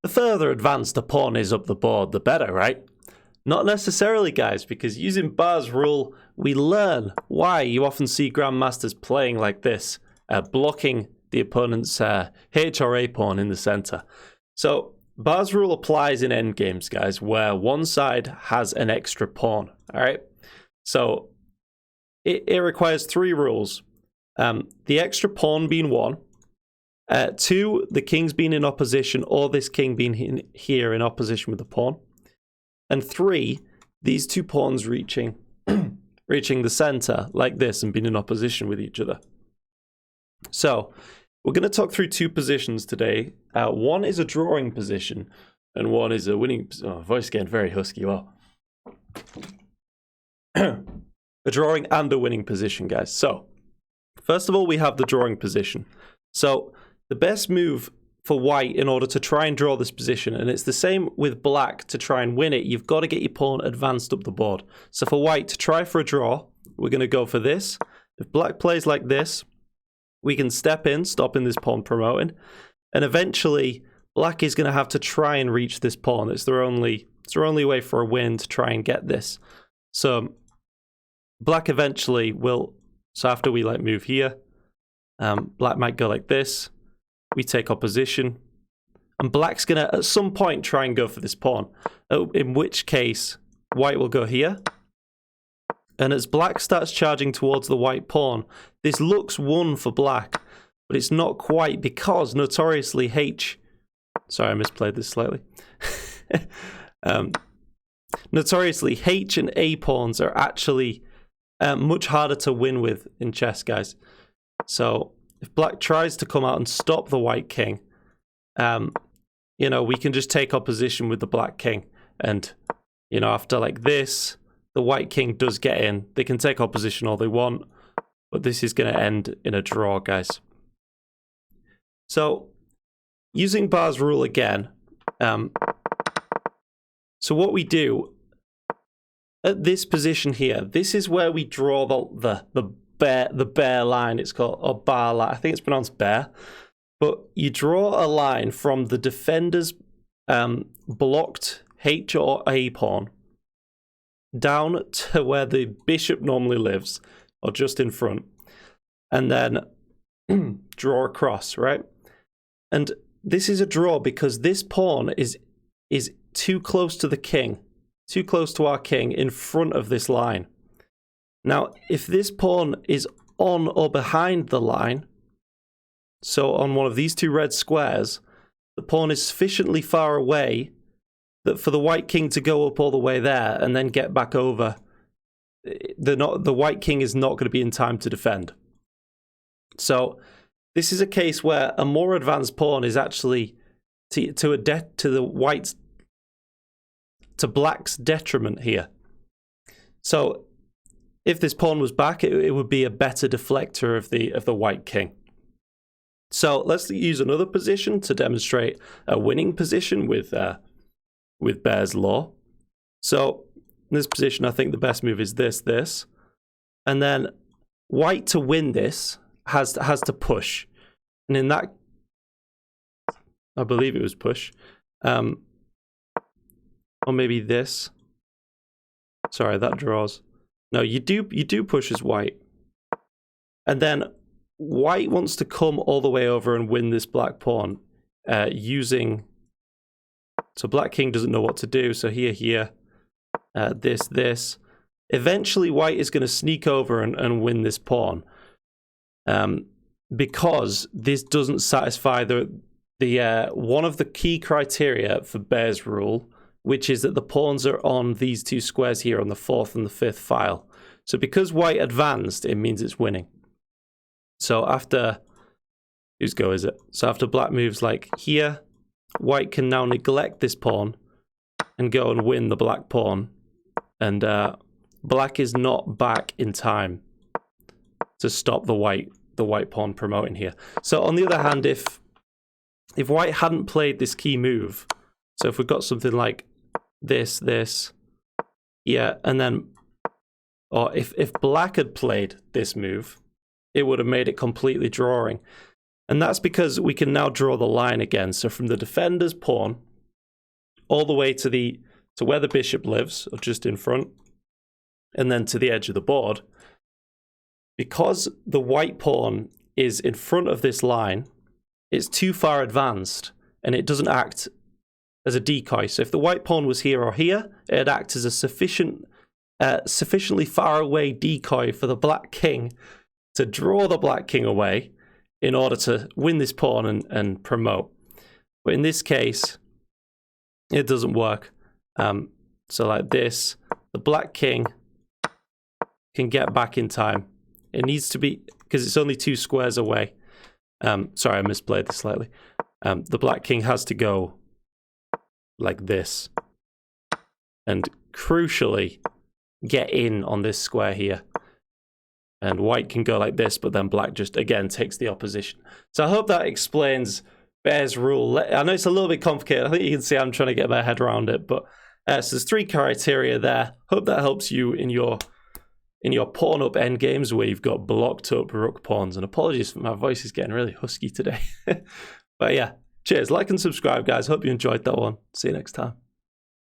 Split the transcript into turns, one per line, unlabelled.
The further advanced a pawn is up the board, the better, right? Not necessarily, guys, because using Bahr's rule, we learn why you often see grandmasters playing like this, blocking the opponent's H or A pawn in the center. So Bahr's rule applies in endgames, guys, where one side has an extra pawn, all right? So it requires 3 rules. The extra pawn being 1, 2, the king's being in opposition, or this king being here in opposition with the pawn. And 3, these 2 pawns reaching the center like this and being in opposition with each other. So we're going to talk through 2 positions today. One is a drawing position and one is a winning. Oh, voice getting very husky. Well, a drawing and a winning position, guys. So first of all, we have the drawing position. So the best move for white in order to try and draw this position, and it's the same with black, to try and win it, you've got to get your pawn advanced up the board. So for white to try for a draw, we're going to go for this. If black plays like this, we can step in, stopping this pawn promoting, and eventually black is going to have to try and reach this pawn. It's their only way for a win to try and get this. So black eventually will, so after we like move here, black might go like this. We take opposition, and black's going to, at some point, try and go for this pawn, in which case, white will go here. And as black starts charging towards the white pawn, this looks won for black, but it's not quite, because notoriously sorry, I misplayed this slightly. Notoriously, H and A pawns are actually much harder to win with in chess, guys. So if black tries to come out and stop the white king, you know, we can just take opposition with the black king. And, you know, after like this, the white king does get in. They can take opposition all they want, but this is going to end in a draw, guys. So using Bahr's rule again, so what we do at this position here, this is where we draw the Bahr line, it's called, or Bahr line. I think it's pronounced Bahr. But you draw a line from the defender's blocked H or A pawn down to where the bishop normally lives, or just in front, and then draw across, right? And this is a draw because this pawn is too close to the king, too close to our king in front of this line. Now, if this pawn is on or behind the line, so on one of these 2 red squares, the pawn is sufficiently far away that for the white king to go up all the way there and then get back over, the white king is not going to be in time to defend. So this is a case where a more advanced pawn is actually to black's detriment here. So if this pawn was back, it would be a better deflector of the white king. So let's use another position to demonstrate a winning position with Bahr's law. So in this position, I think the best move is this, and then white to win this has to push, and in that, I believe it was push, or maybe this. Sorry, that draws. No, you do push as white. And then white wants to come all the way over and win this black pawn using... So black king doesn't know what to do. So here, this. Eventually white is going to sneak over and win this pawn. Because this doesn't satisfy the one of the key criteria for Bahr's rule, which is that the pawns are on these 2 squares here on the 4th and the 5th file. So because white advanced, it means it's winning. So after, whose go is it? So after black moves like here, white can now neglect this pawn and go and win the black pawn. And black is not back in time to stop the white pawn promoting here. So on the other hand, if white hadn't played this key move, so if we've got something like this, yeah, and then, or if black had played this move, it would have made it completely drawing. And that's because we can now draw the line again. So from the defender's pawn, all the way to where the bishop lives, or just in front, and then to the edge of the board. Because the white pawn is in front of this line, it's too far advanced, and it doesn't act as a decoy. So if the white pawn was here or here, it'd act as a sufficiently far away decoy for the black king to draw the black king away in order to win this pawn and promote. But in this case, it doesn't work. So like this, the black king can get back in time. It needs to be, because it's only 2 squares away. Sorry, I misplayed this slightly. The black king has to go like this. And crucially, get in on this square here. And white can go like this, but then black just, again, takes the opposition. So I hope that explains Bahr's rule. I know it's a little bit complicated. I think you can see I'm trying to get my head around it. But so there's 3 criteria there. Hope that helps you in your pawn up endgames where you've got blocked up rook pawns. And apologies for my voice is getting really husky today. But yeah, cheers. Like and subscribe, guys. Hope you enjoyed that one. See you next time.